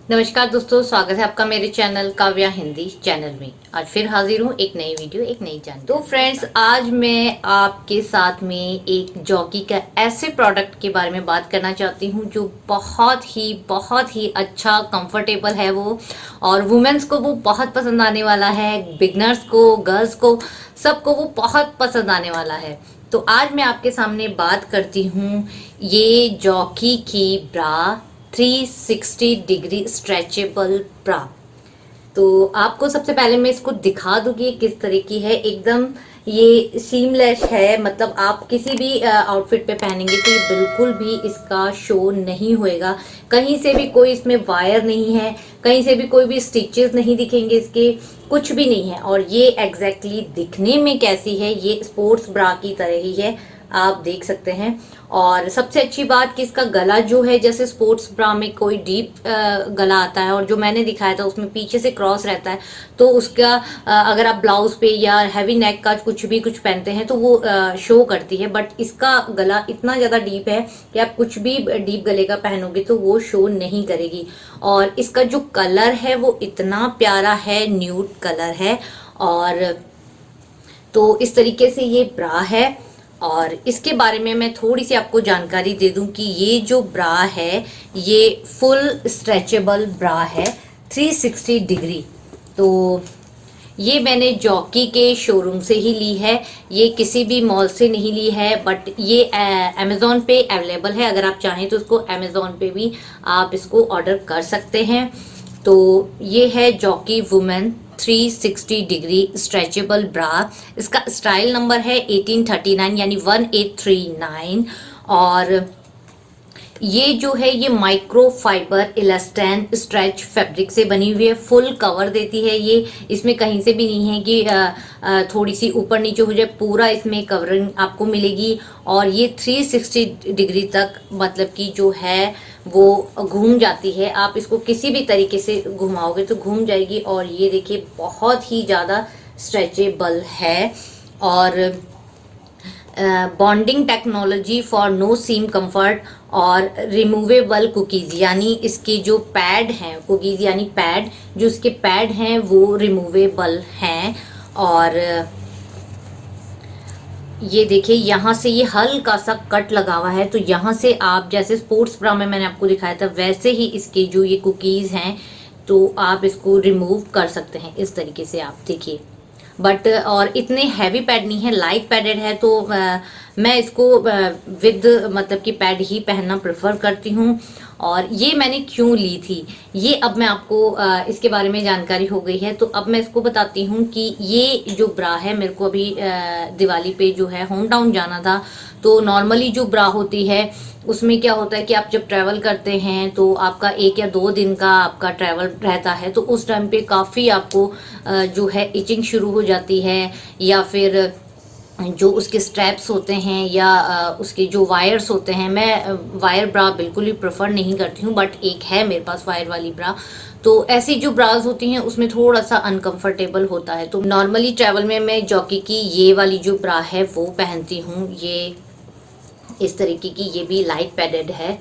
नमस्कार दोस्तों, स्वागत है आपका मेरे चैनल काव्या हिंदी चैनल में। आज फिर हाजिर हूँ एक नई वीडियो, एक नई जानकारी। तो फ्रेंड्स, आज मैं आपके साथ में एक जॉकी का ऐसे प्रोडक्ट के बारे में बात करना चाहती हूँ जो बहुत ही अच्छा कंफर्टेबल है वो, और वुमेन्स को वो बहुत पसंद आने वाला है, बिगनर्स को, गर्ल्स को, सबको वो बहुत पसंद आने वाला है। तो आज मैं आपके सामने बात करती हूँ ये जॉकी की ब्रा 360 डिग्री स्ट्रेचेबल ब्रा। तो आपको सबसे पहले मैं इसको दिखा दूंगी ये किस तरह की है। एकदम ये सीमलेस है, मतलब आप किसी भी आउटफिट पे पहनेंगे तो ये बिल्कुल भी इसका शो नहीं होएगा। कहीं से भी कोई इसमें वायर नहीं है, कहीं से भी कोई भी स्टिचेस नहीं दिखेंगे, इसके कुछ भी नहीं है। और ये एग्जैक्टली दिखने में कैसी है, ये स्पोर्ट्स ब्रा की तरह ही है, आप देख सकते हैं। और सबसे अच्छी बात कि इसका गला जो है, जैसे स्पोर्ट्स ब्रा में कोई डीप गला आता है और जो मैंने दिखाया था उसमें पीछे से क्रॉस रहता है, तो उसका अगर आप ब्लाउज पे या हैवी नेक का कुछ पहनते हैं तो वो शो करती है। बट इसका गला इतना ज्यादा डीप है कि आप कुछ भी डीप गले का पहनोगे तो वो शो नहीं करेगी। और इसका जो कलर है वो इतना प्यारा है, न्यूड कलर है। और तो इस तरीके से ये ब्रा है। और इसके बारे में मैं थोड़ी सी आपको जानकारी दे दूं कि ये जो ब्रा है ये फुल स्ट्रेचेबल ब्रा है 360 डिग्री। तो ये मैंने जॉकी के शोरूम से ही ली है, ये किसी भी मॉल से नहीं ली है। बट ये अमेजोन पे अवेलेबल है, अगर आप चाहें तो इसको अमेजोन पे भी आप इसको ऑर्डर कर सकते हैं। तो ये है जॉकी वुमेन 360 डिग्री स्ट्रेचेबल ब्रा। इसका स्टाइल नंबर है 1839 यानी 1839। और ये जो है ये माइक्रो फाइबर इलास्टैन स्ट्रेच फैब्रिक से बनी हुई है, फुल कवर देती है ये। इसमें कहीं से भी नहीं है कि थोड़ी सी ऊपर नीचे हो जाए, पूरा इसमें कवरिंग आपको मिलेगी। और ये 360 डिग्री तक मतलब कि जो है वो घूम जाती है, आप इसको किसी भी तरीके से घुमाओगे तो घूम जाएगी। और ये देखिए बहुत ही ज़्यादा स्ट्रेचेबल है। और bonding technology for no seam comfort और रिमूवेबल कुकीज, यानी इसके जो पैड हैं, कुकीज यानी पैड, जो इसके पैड हैं वो रिमूवेबल हैं। और ये देखिए यहाँ से ये हल्का सा कट लगा हुआ है, तो यहाँ से आप जैसे स्पोर्ट्स ब्रा में मैंने आपको दिखाया था वैसे ही इसके जो ये कुकीज हैं तो आप इसको रिमूव कर सकते हैं इस तरीके से, आप देखिए। बट और इतने हैवी पैड नहीं है, लाइट पैडेड है। तो मैं इसको विद मतलब कि पैड ही पहनना प्रेफर करती हूँ। और ये मैंने क्यों ली थी ये अब मैं आपको इसके बारे में जानकारी हो गई है, तो अब मैं इसको बताती हूँ कि ये जो ब्रा है, मेरे को अभी दिवाली पे जो है होम टाउन जाना था। तो नॉर्मली जो ब्रा होती है उसमें क्या होता है कि आप जब ट्रैवल करते हैं तो आपका 1 या 2 दिन का आपका ट्रैवल रहता है, तो उस टाइम पे काफ़ी आपको जो है इचिंग शुरू हो जाती है, या फिर जो उसके स्ट्रैप्स होते हैं या उसके जो वायर्स होते हैं। मैं वायर ब्रा बिल्कुल ही प्रेफर नहीं करती हूँ, बट एक है मेरे पास वायर वाली ब्रा। तो ऐसी जो ब्राज होती हैं उसमें थोड़ा सा अनकंफर्टेबल होता है। तो नॉर्मली ट्रैवल में मैं जॉकी की ये वाली जो ब्रा है वो पहनती हूँ। ये इस तरीके की, ये भी लाइट पैडेड है।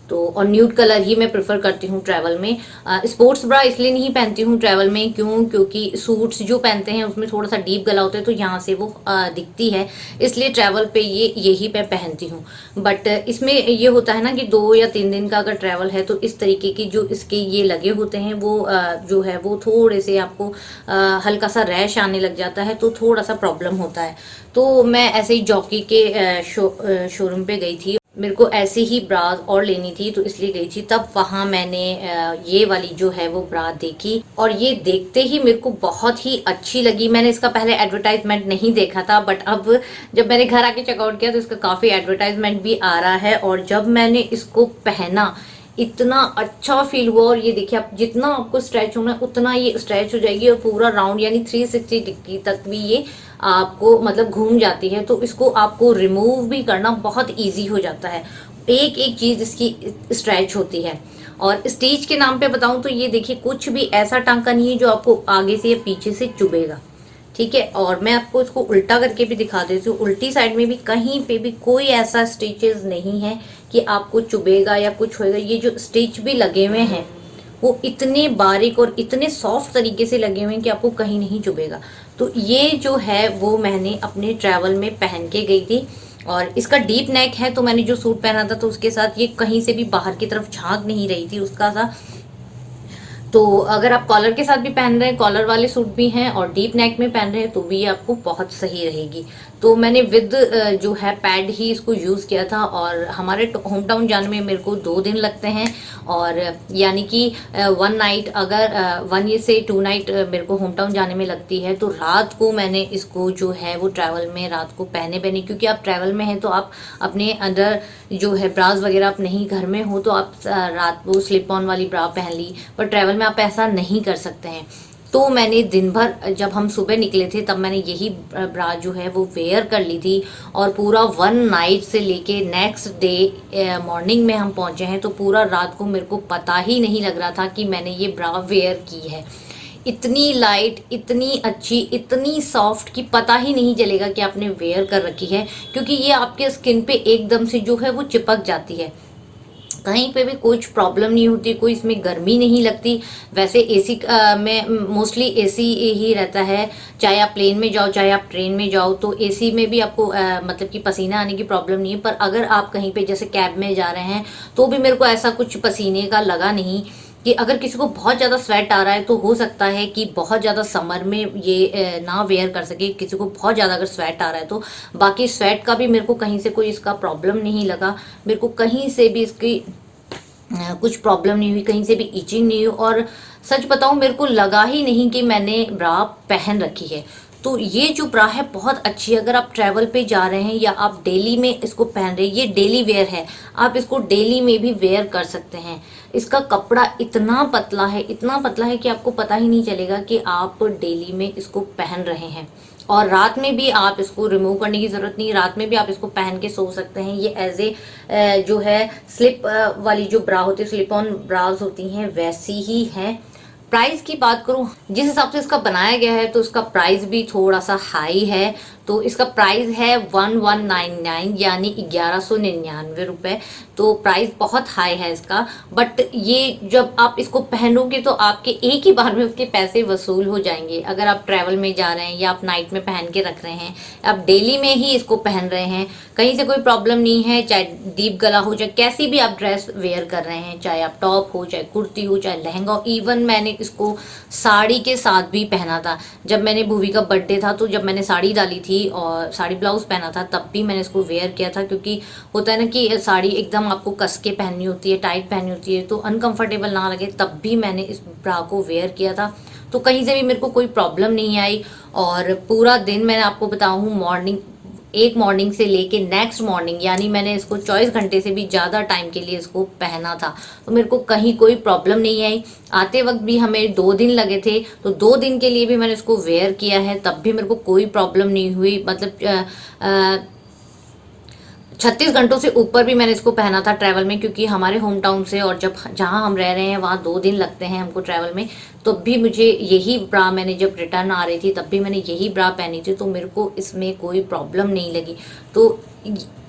तो और न्यूड कलर ही मैं प्रेफर करती हूँ ट्रैवल में। स्पोर्ट्स ब्रा इसलिए नहीं पहनती हूँ ट्रैवल में, क्योंकि सूट्स जो पहनते हैं उसमें थोड़ा सा डीप गला होता है, तो यहाँ से वो दिखती है, इसलिए ट्रैवल पे यही मैं पहनती हूँ। बट इसमें ये होता है ना कि 2 या 3 दिन का अगर ट्रैवल है तो इस तरीके की जो इसके ये लगे होते हैं वो जो है वो थोड़े से आपको हल्का सा रैश आने लग जाता है, तो थोड़ा सा प्रॉब्लम होता है। तो मैं ऐसे ही जॉकी के शोरूम पे गई थी, मेरे को ऐसी ही ब्रा और लेनी थी तो इसलिए गई थी। तब वहां मैंने ये वाली जो है वो ब्रा देखी, और ये देखते ही मेरे को बहुत ही अच्छी लगी। मैंने इसका पहले एडवर्टाइजमेंट नहीं देखा था, बट अब जब मैंने घर आके चेकआउट किया तो इसका काफी एडवर्टाइजमेंट भी आ रहा है। और जब मैंने इसको पहना इतना अच्छा फील हुआ। और ये देखिए, आप जितना आपको स्ट्रेच होना है उतना ये स्ट्रेच हो जाएगी, और पूरा राउंड यानी 360 डिग्री तक भी ये आपको मतलब घूम जाती है। तो इसको आपको रिमूव भी करना बहुत इजी हो जाता है, एक एक चीज इसकी स्ट्रेच होती है। और स्टिच के नाम पे बताऊं तो ये देखिए, कुछ भी ऐसा टांका नहीं है जो आपको आगे से या पीछे से चुभेगा, ठीक है। और मैं आपको इसको उल्टा करके भी दिखा देती हूँ, उल्टी साइड में भी कहीं पे भी कोई ऐसा स्टिचेस नहीं है कि आपको चुभेगा या कुछ होएगा। ये जो स्टिच भी लगे हुए हैं वो इतने बारीक और इतने सॉफ्ट तरीके से लगे हुए हैं कि आपको कहीं नहीं चुभेगा। तो ये जो है वो मैंने अपने ट्रैवल में पहन के गई थी, और इसका डीप नेक है, तो मैंने जो सूट पहना था तो उसके साथ ये कहीं से भी बाहर की तरफ झांक नहीं रही थी उसका सा। तो अगर आप कॉलर के साथ भी पहन रहे हैं, कॉलर वाले सूट भी हैं, और डीप नेक में पहन रहे हैं, तो भी ये आपको बहुत सही रहेगी। तो मैंने विद जो है पैड ही इसको यूज़ किया था, और हमारे होम टाउन जाने में मेरे को 2 दिन लगते हैं, और यानी कि 1 नाइट, अगर 1 ये से 2 नाइट मेरे को होम टाउन जाने में लगती है, तो रात को मैंने इसको जो है वो ट्रैवल में रात को पहने भी नहीं, क्योंकि आप ट्रैवल में हैं तो आप अपने अंदर जो है ब्राज वगैरह आप नहीं, घर में हो तो आप रात को स्लिप ऑन वाली ब्रा पहन ली, पर ट्रैवल में आप ऐसा नहीं कर सकते हैं। तो मैंने दिन भर, जब हम सुबह निकले थे तब मैंने यही ब्रा जो है वो वेयर कर ली थी, और पूरा 1 नाइट से लेके नेक्स्ट डे मॉर्निंग में हम पहुंचे हैं, तो पूरा रात को मेरे को पता ही नहीं लग रहा था कि मैंने ये ब्रा वेयर की है। इतनी लाइट, इतनी अच्छी, इतनी सॉफ्ट कि पता ही नहीं चलेगा कि आपने वेयर कर रखी है, क्योंकि ये आपके स्किन पे एकदम से जो है वो चिपक जाती है, कहीं पे भी कुछ प्रॉब्लम नहीं होती, कोई इसमें गर्मी नहीं लगती। वैसे एसी में मोस्टली एसी ही रहता है, चाहे आप प्लेन में जाओ चाहे आप ट्रेन में जाओ, तो एसी में भी आपको मतलब कि पसीना आने की प्रॉब्लम नहीं है। पर अगर आप कहीं पे जैसे कैब में जा रहे हैं, तो भी मेरे को ऐसा कुछ पसीने का लगा नहीं। कि अगर किसी को बहुत ज़्यादा स्वेट आ रहा है तो हो सकता है कि बहुत ज़्यादा समर में ये ना वेयर कर सके, किसी को बहुत ज़्यादा अगर स्वेट आ रहा है तो। बाकी स्वेट का भी मेरे को कहीं से कोई इसका प्रॉब्लम नहीं लगा, मेरे को कहीं से भी इसकी कुछ प्रॉब्लम नहीं हुई, कहीं से भी इचिंग नहीं हुई, और सच बताऊं मेरे को लगा ही नहीं कि मैंने ब्रा पहन रखी है। तो ये जो ब्रा है बहुत अच्छी है, अगर आप ट्रैवल पे जा रहे हैं या आप डेली में इसको पहन रहे हैं, ये डेली वेयर है, आप इसको डेली में भी वेयर कर सकते हैं। इसका कपड़ा इतना पतला है, इतना पतला है कि आपको पता ही नहीं चलेगा कि आप डेली में इसको पहन रहे हैं। और रात में भी आप इसको रिमूव करने की ज़रूरत नहीं, रात में भी आप इसको पहन के सो सकते हैं। ये एज ए जो है स्लिप वाली जो ब्रा होती है, स्लिप ऑन ब्राज होती हैं, वैसी ही है। प्राइस की बात करूं, जिस हिसाब से इसका बनाया गया है तो इसका प्राइस भी थोड़ा सा हाई है। तो इसका प्राइस है 1199 यानी 1199 रुपए। तो प्राइस बहुत हाई है इसका, बट ये जब आप इसको पहनोगे तो आपके एक ही बार में उसके पैसे वसूल हो जाएंगे। अगर आप ट्रैवल में जा रहे हैं या आप नाइट में पहन के रख रहे हैं, आप डेली में ही इसको पहन रहे हैं, कहीं से कोई प्रॉब्लम नहीं है। चाहे डीप गला हो, चाहे कैसी भी आप ड्रेस वेयर कर रहे हैं, चाहे आप टॉप हो, चाहे कुर्ती हो, चाहे लहंगा हो। इवन मैंने इसको साड़ी के साथ भी पहना था। जब मैंने भूवी का बर्थडे था तो जब मैंने साड़ी डाली थी और साड़ी ब्लाउज पहना था, तब भी मैंने इसको वेयर किया था। क्योंकि होता है ना कि साड़ी एकदम आपको कस के पहननी होती है, टाइट पहननी होती है, तो अनकंफर्टेबल ना लगे, तब भी मैंने इस ब्रा को वेयर किया था। तो कहीं से भी मेरे को कोई प्रॉब्लम नहीं आई। और पूरा दिन मैंने आपको बताऊं, एक मॉर्निंग से लेके नेक्स्ट मॉर्निंग, यानी मैंने इसको 24 घंटे से भी ज़्यादा टाइम के लिए इसको पहना था, तो मेरे को कहीं कोई प्रॉब्लम नहीं आई। आते वक्त भी हमें 2 दिन लगे थे, तो 2 दिन के लिए भी मैंने इसको वेयर किया है, तब भी मेरे को कोई प्रॉब्लम नहीं हुई। मतलब 36 घंटों से ऊपर भी मैंने इसको पहना था ट्रैवल में, क्योंकि हमारे होम टाउन से और जब जहाँ हम रह रहे हैं वहाँ 2 दिन लगते हैं हमको ट्रैवल में। तो भी मुझे यही ब्रा, मैंने जब रिटर्न आ रही थी तब भी मैंने यही ब्रा पहनी थी, तो मेरे को इसमें कोई प्रॉब्लम नहीं लगी। तो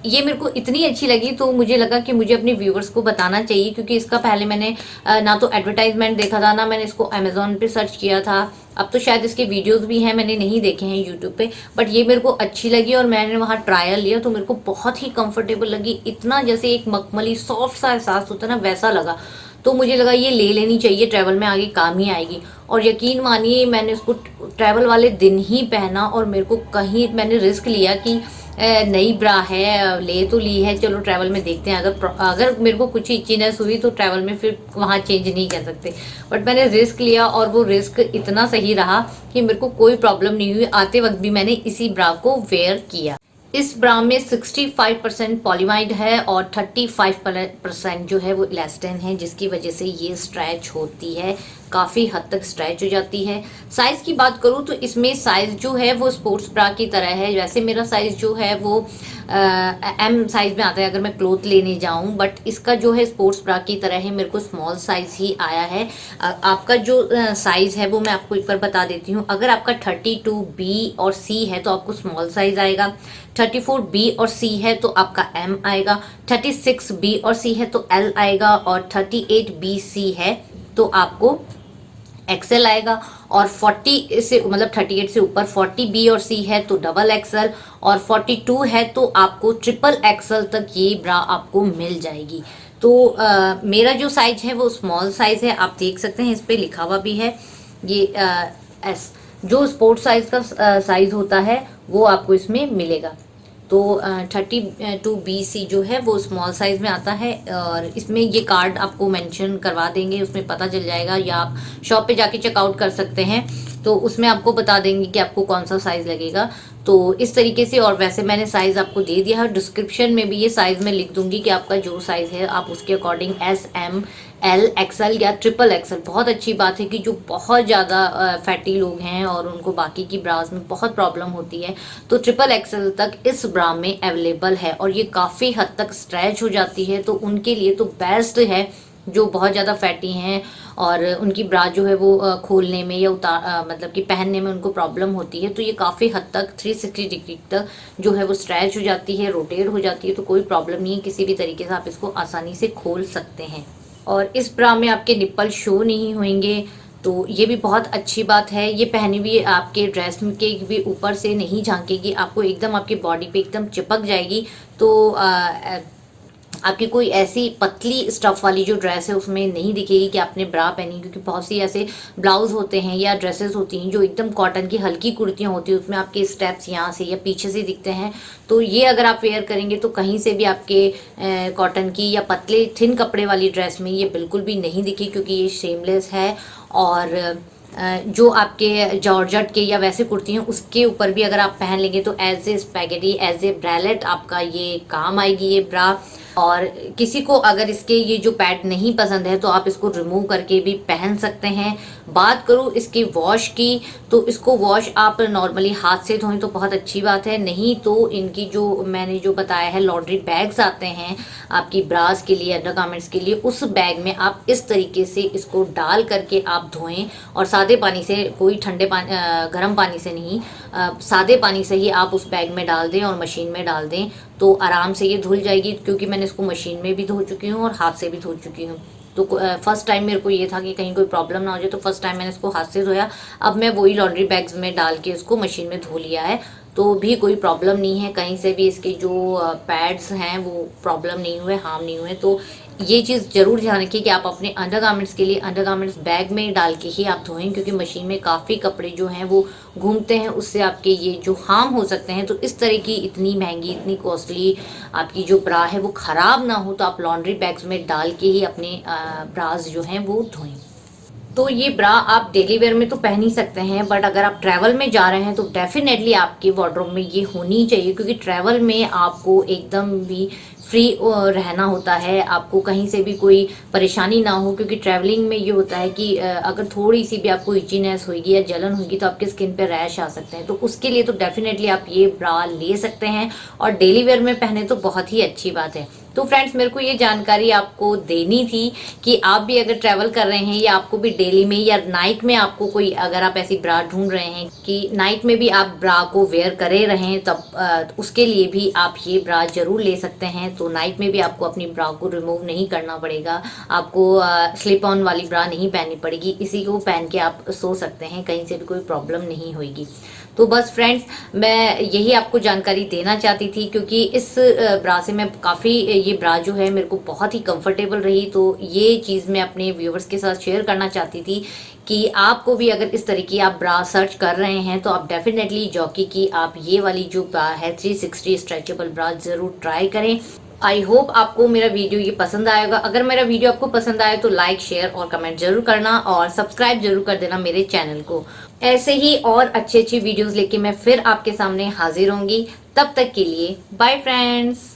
ये मेरे को इतनी अच्छी लगी, तो मुझे लगा कि मुझे अपने व्यूवर्स को बताना चाहिए। क्योंकि इसका पहले मैंने ना तो एडवर्टाइजमेंट देखा था, ना मैंने इसको अमेजोन पे सर्च किया था। अब तो शायद इसके वीडियोस भी हैं, मैंने नहीं देखे हैं यूट्यूब पे, बट ये मेरे को अच्छी लगी और मैंने वहाँ ट्रायल लिया, तो मेरे को बहुत ही कंफर्टेबल लगी। इतना जैसे एक मखमली सॉफ्ट सा एहसास होता है ना, वैसा लगा। तो मुझे लगा ये ले लेनी चाहिए, ट्रैवल में आगे काम ही आएगी। और यकीन मानिए मैंने उसको ट्रैवल वाले दिन ही पहना, और मेरे को कहीं, मैंने रिस्क लिया कि नई ब्रा है, ले तो ली है, चलो ट्रैवल में देखते हैं, अगर मेरे को कुछ इचीनेस हुई तो ट्रैवल में फिर वहाँ चेंज नहीं कर सकते। बट मैंने रिस्क लिया और वो रिस्क इतना सही रहा कि मेरे को कोई प्रॉब्लम नहीं हुई। आते वक्त भी मैंने इसी ब्रा को वेयर किया। इस ब्रा में 65% पॉलीमाइड है और 35% जो है वो इलास्टिन है, जिसकी वजह से ये स्ट्रेच होती है, काफ़ी हद तक स्ट्रेच हो जाती है। साइज़ की बात करूँ तो इसमें साइज़ जो है वो स्पोर्ट्स ब्रा की तरह है। वैसे मेरा साइज़ जो है वो एम साइज़ में आता है अगर मैं क्लोथ लेने जाऊं, बट इसका जो है स्पोर्ट्स ब्रा की तरह है, मेरे को स्मॉल साइज़ ही आया है। आपका जो साइज़ है वो मैं आपको एक बार बता देती हूँ। अगर आपका 32B और C है तो आपको स्मॉल साइज़ आएगा, 34B और C है तो आपका M आएगा, 36B और C है तो L आएगा, और 38BC है तो आपको एक्सेल आएगा, और 40 से मतलब 38 से ऊपर 40B और C है तो डबल एक्सेल, और 42 है तो आपको ट्रिपल एक्सेल तक ये ब्रा आपको मिल जाएगी। तो मेरा जो साइज है वो स्मॉल साइज है, आप देख सकते हैं इस पे लिखा हुआ भी है ये एस। जो स्पोर्ट्स साइज का साइज होता है वो आपको इसमें मिलेगा। तो 32BC जो है वो स्मॉल साइज में आता है, और इसमें ये कार्ड आपको मेंशन करवा देंगे, उसमें पता चल जाएगा, या आप शॉप पे जाके चेकआउट कर सकते हैं तो उसमें आपको बता देंगे कि आपको कौन सा साइज लगेगा। तो इस तरीके से, और वैसे मैंने साइज आपको दे दिया है, डिस्क्रिप्शन में भी ये साइज मैं लिख दूंगी कि आपका जो साइज है आप उसके अकॉर्डिंग SM, L, XL या ट्रिपल एक्सल। बहुत अच्छी बात है कि जो बहुत ज़्यादा फैटी लोग हैं और उनको बाकी की ब्रास में बहुत प्रॉब्लम होती है, तो ट्रिपल एक्सल तक इस ब्रा में अवेलेबल है, और ये काफ़ी हद तक स्ट्रेच हो जाती है, तो उनके लिए तो बेस्ट है जो बहुत ज़्यादा फैटी हैं और उनकी ब्रा जो है वो खोलने में या मतलब कि पहनने में उनको प्रॉब्लम होती है। तो ये काफ़ी हद तक 360 डिग्री तक जो है वो स्ट्रेच हो जाती है, रोटेट हो जाती है, तो कोई प्रॉब्लम नहीं है, किसी भी तरीके से आप इसको आसानी से खोल सकते हैं। और इस ब्रा में आपके निप्पल शो नहीं होंगे, तो ये भी बहुत अच्छी बात है। ये पहनी हुई आपके ड्रेस के भी ऊपर से नहीं झांकेगी, आपको एकदम आपकी बॉडी पे एकदम चिपक जाएगी। तो आपकी कोई ऐसी पतली स्टफ वाली जो ड्रेस है उसमें नहीं दिखेगी कि आपने ब्रा पहनी, क्योंकि बहुत सी ऐसे ब्लाउज होते हैं या ड्रेसेस होती हैं जो एकदम कॉटन की हल्की कुर्तियाँ होती हैं, उसमें आपके स्टेप्स यहाँ से या पीछे से दिखते हैं। तो ये अगर आप वेयर करेंगे तो कहीं से भी आपके कॉटन की या पतले थिन कपड़े वाली ड्रेस में ये बिल्कुल भी नहीं दिखी, क्योंकि ये शेमलेस है। और जो आपके जॉर्जेट के या वैसे कुर्ती हैं उसके ऊपर भी अगर आप पहन लेंगे तो as a spaghetti, as a bralette आपका ये काम आएगी ये ब्रा। और किसी को अगर इसके ये जो पैड नहीं पसंद है तो आप इसको रिमूव करके भी पहन सकते हैं। बात करूँ इसके वॉश की, तो इसको वॉश आप नॉर्मली हाथ से धोएं तो बहुत अच्छी बात है, नहीं तो इनकी जो मैंने जो बताया है लॉन्ड्री बैग्स आते हैं आपकी ब्रास के लिए, अंडरगारमेंट्स के लिए, उस बैग में आप इस तरीके से इसको डाल करके आप धोएं, और सादे पानी से, कोई ठंडे पानी गर्म पानी से नहीं, सादे पानी से ही आप उस बैग में डाल दें और मशीन में डाल दें, तो आराम से ये धुल जाएगी। क्योंकि मैंने इसको मशीन में भी धो चुकी हूँ और हाथ से भी धो चुकी हूँ। तो फर्स्ट टाइम मेरे को ये था कि कहीं कोई प्रॉब्लम ना हो जाए, तो फर्स्ट टाइम मैंने इसको हाथ से धोया। अब मैं वही लॉन्ड्री बैग्स में डाल के इसको मशीन में धो लिया है, तो भी कोई प्रॉब्लम नहीं है, कहीं से भी इसके जो पैड्स हैं वो प्रॉब्लम नहीं हुए, हार्म नहीं हुए। तो ये चीज़ जरूर ध्यान रखिए कि आप अपने अंडरगारमेंट्स के लिए अंडरगारमेंट्स बैग में डाल के ही आप धोएं, क्योंकि मशीन में काफ़ी कपड़े जो हैं वो घूमते हैं, उससे आपके ये जो हार्म हो सकते हैं। तो इस तरह की इतनी महंगी, इतनी कॉस्टली आपकी जो ब्रा है वो ख़राब ना हो, तो आप लॉन्ड्री बैग्स में डाल के ही अपने ब्राज जो हैं वो धोएं। तो ये ब्रा आप डेली वेयर में तो पहन ही सकते हैं, बट अगर आप ट्रैवल में जा रहे हैं तो डेफिनेटली आपके वार्डरोब में ये होनी चाहिए, क्योंकि ट्रैवल में आपको एकदम भी फ्री रहना होता है, आपको कहीं से भी कोई परेशानी ना हो। क्योंकि ट्रैवलिंग में ये होता है कि अगर थोड़ी सी भी आपको इचीनेस होगी या जलन होगी तो आपके स्किन पे रैश आ सकते हैं, तो उसके लिए तो डेफिनेटली आप ये ब्रा ले सकते हैं, और डेली वेयर में पहने तो बहुत ही अच्छी बात है। तो फ्रेंड्स, मेरे को ये जानकारी आपको देनी थी कि आप भी अगर ट्रैवल कर रहे हैं या आपको भी डेली में या नाइट में आपको कोई, अगर आप ऐसी ब्रा ढूंढ रहे हैं कि नाइट में भी आप ब्रा को वेयर करे रहें, तब उसके लिए भी आप ये ब्रा जरूर ले सकते हैं। तो नाइट में भी आपको अपनी ब्रा को रिमूव नहीं करना पड़ेगा, आपको स्लिप ऑन वाली ब्रा नहीं पहननी पड़ेगी, इसी को पहन के आप सो सकते हैं, कहीं से भी कोई प्रॉब्लम नहीं होगी। तो बस फ्रेंड्स, मैं यही आपको जानकारी देना चाहती थी, क्योंकि इस ब्रा से मैं काफ़ी, ये ब्रा जो है मेरे को बहुत ही कंफर्टेबल रही, तो ये चीज़ मैं अपने व्यूवर्स के साथ शेयर करना चाहती थी कि आपको भी अगर इस तरह की आप ब्रा सर्च कर रहे हैं तो आप डेफिनेटली जॉकी की आप ये वाली जो ब्रा है 360 स्ट्रेचेबल ब्रा ज़रूर ट्राई करें। आई होप आपको मेरा वीडियो ये पसंद आएगा। अगर मेरा वीडियो आपको पसंद आए तो लाइक, शेयर और कमेंट जरूर करना, और सब्सक्राइब जरूर कर देना मेरे चैनल को। ऐसे ही और अच्छी अच्छी वीडियोस लेके मैं फिर आपके सामने हाजिर होंगी। तब तक के लिए बाय फ्रेंड्स।